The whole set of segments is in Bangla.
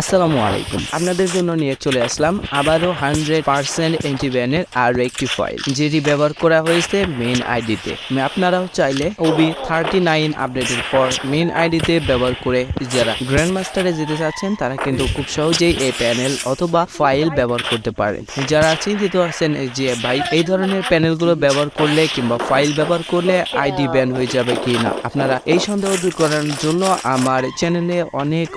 আসসালামু আলাইকুম। আপনাদের জন্য নিয়ে চলে আসলাম আবারও 100% অ্যান্টিব্যানের আর একটি ফাইল, যেটি ব্যবহার করা হয়েছে মেইন আইডিতে। আপনারাও চাইলে ওবি 39 আপডেটের পর মেইন আইডিতে ব্যবহার করে যারা গ্র্যান্ড মাস্টারে যেতে চাচ্ছেন তারা কিন্তু খুব সহজেই এই প্যানেল অথবা ফাইল ব্যবহার করতে পারেন। যারা চিন্তিত আছেন যে ভাই এই ধরনের প্যানেলগুলো ব্যবহার করলে কিংবা ফাইল ব্যবহার করলে আইডি ব্যান হয়ে যাবে কি না, আপনারা এই সন্দেহ দূর করার জন্য আমার চ্যানেলে অনেক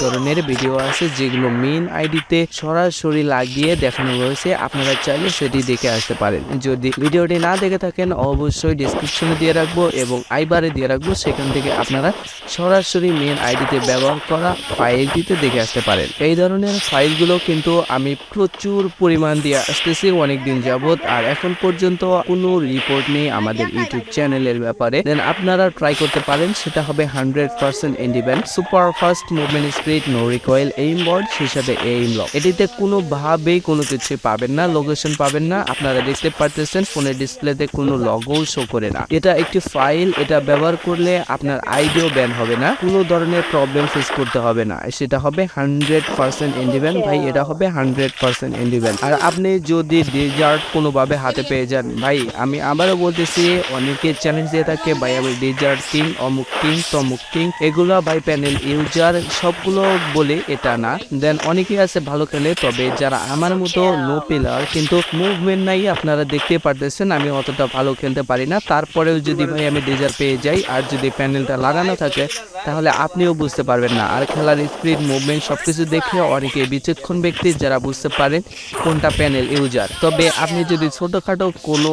ধরনের ভিডিও আছে যেগুলো মেইন আইডিতে সরাসরি লাগিয়ে দেখানো হয়েছে। আপনারা চাইলে সেটি দেখে আসতে পারেন। যদি ভিডিওটি না দেখে থাকেন অবশ্যই ডেসক্রিপশনে দিয়ে রাখবো এবং আইবারে দিয়ে রাখবো, সেখান থেকে আপনারা সরাসরি মেইন আইডিতে ব্যবহার করা ফাইলটিতে দেখে আসতে পারেন। এই ধরনের ফাইলগুলো কিন্তু আমি প্রচুর পরিমাণ দিয়ে আসতেছি অনেকদিন যাবত, আর এখন পর্যন্ত কোনো রিপোর্ট নেই আমাদের ইউটিউব চ্যানেলের ব্যাপারে। দেন আপনারা ট্রাই করতে পারেন, সেটা হবে 100% antiban super fast movement speed no recoil aimbot, সেই সাথে এইম লক। এটিতে কোনোভাবেই কোনো কিছু পাবেন না, লোকেশন পাবেন না। আপনারা দেখতে পারতেছেন ফোনের ডিসপ্লেতে কোনো লগও শো করে না। এটা একটি ফাইল, এটা ব্যবহার করলে আপনার আইডিও ব্যান হবে না, কোনো ধরনের প্রবলেম ফেস করতে হবে না। সেটা হবে 100% অ্যান্টিব্যান ভাই, এটা হবে 100% অ্যান্টিব্যান। আর আপনি যদি ডেজার্ট কোনোভাবে হাতে পেয়ে যান ভাই, আমি আবারও বলতেছি, অনেকে চ্যালেঞ্জ দিয়ে থাকে ভাই আমি ডেজার্ট কিং, অমুক কিং, তমুক কিং, এগুলো ভাই প্যানেল ইউজার সবগুলো বলে এটা না। দেন অনেকেই আছে ভালো খেলে, তবে যারা আমার মতো নো প্লেয়ার কিন্তু মুভমেন্ট নাই, আপনারা দেখতে পারতেছেন আমি অতটা ভালো খেলতে পারি না, তারপরেও যদি ভাই আমি ডেজার্ট পেয়ে যাই আর যদি প্যানেলটা লাগানো থাকে তাহলে আপনিও বুঝতে পারবেন না। আর খেলার স্পিড মুভমেন্ট সবকিছু দেখে অনেকে বিচক্ষণ ব্যক্তি যারা বুঝতে পারেন কোনটা প্যানেল ইউজার। তবে আপনি যদি ছোটখাটো কোনো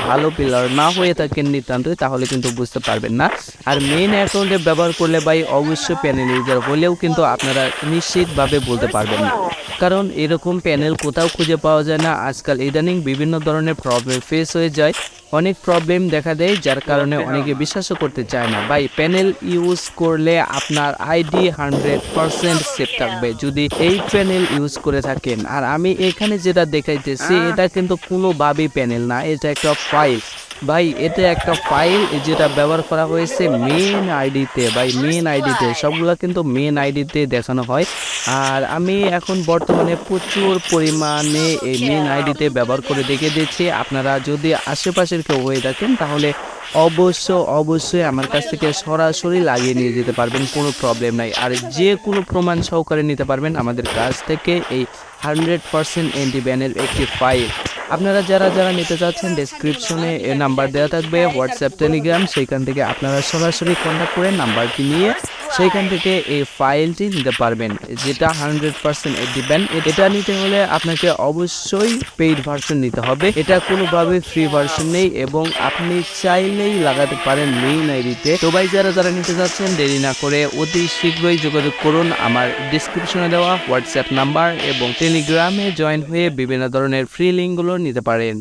ভালো প্লেয়ার না হয়ে থাকেন নিতান্তই, তাহলে কিন্তু বুঝতে পারবেন না। আর মেইন অ্যাকাউন্টে ব্যবহার করলে ভাই অবশ্যই প্যানেল ইউজার হলেও কিন্তু আপনারা নিশ্চিতভাবে বলতে পারবেন না, কারণ এরকম প্যানেল কোথাও খুঁজে পাওয়া যায় না। আজকাল ইদানিং বিভিন্ন ধরনের প্রবলেম ফেস হয়ে যায়, অনেক প্রবলেম দেখা দেয়, যার কারণে অনেকে বিশ্বাসও করতে চায় না। ভাই প্যানেল ইউজ করলে আপনার আইডি 100% সেফ থাকবে যদি এই প্যানেল ইউজ করে থাকেন। আর আমি এখানে যেটা দেখাইতেছি এটা কিন্তু কোনোভাবেই প্যানেল না, এটা একটা ফাইল ভাই, এটা একটা ফাইল যেটা ব্যবহার করা হয়েছে মেইন আইডিতে। ভাই মেইন আইডিতে সবগুলো কিন্তু মেইন আইডিতে দেখানো হয়। আর আমি এখন বর্তমানে প্রচুর পরিমাণে এই মেইন আইডিতে ব্যবহার করে দেখে দিচ্ছি। আপনারা যদি আশেপাশের কেউ হয়ে থাকেন তাহলে অবশ্যই আমার কাছ থেকে সরাসরি লাগিয়ে নিয়ে যেতে পারবেন, কোনো প্রবলেম নাই। আর যে কোনো প্রমাণ সহকারে নিতে পারবেন আমাদের কাছ থেকে এই 100% অ্যান্টিব্যানের একটি ফাইল। আপনারা যারা নিতে চাচ্ছেন ডেসক্রিপশনে এ নাম্বার দেওয়া থাকবে, হোয়াটসঅ্যাপ টেলিগ্রাম, সেইখান থেকে আপনারা সরাসরি কন্ট্যাক্ট করে নাম্বারটি নিয়ে সেইখান থেকে এই ফাইলটি নিতে পারবেন, যেটা 100% অ্যান্টিব্যান। এটা নিতে হলে আপনাকে অবশ্যই পেইড ভার্সন নিতে হবে, এটা কোনোভাবে ফ্রি ভার্সন নেই এবং আপনি চাইলেই লাগাতে পারেন মেইন আইডিতে। তো ভাই যারা নিতে চাচ্ছেন দেরি না করে অতি শীঘ্রই যোগাযোগ করুন আমার ডিসক্রিপশনে দেওয়া হোয়াটসঅ্যাপ নাম্বার এবং টেলিগ্রামে জয়েন হয়ে বিভিন্ন ধরনের ফ্রি লিঙ্কগুলো নিতে পারেন।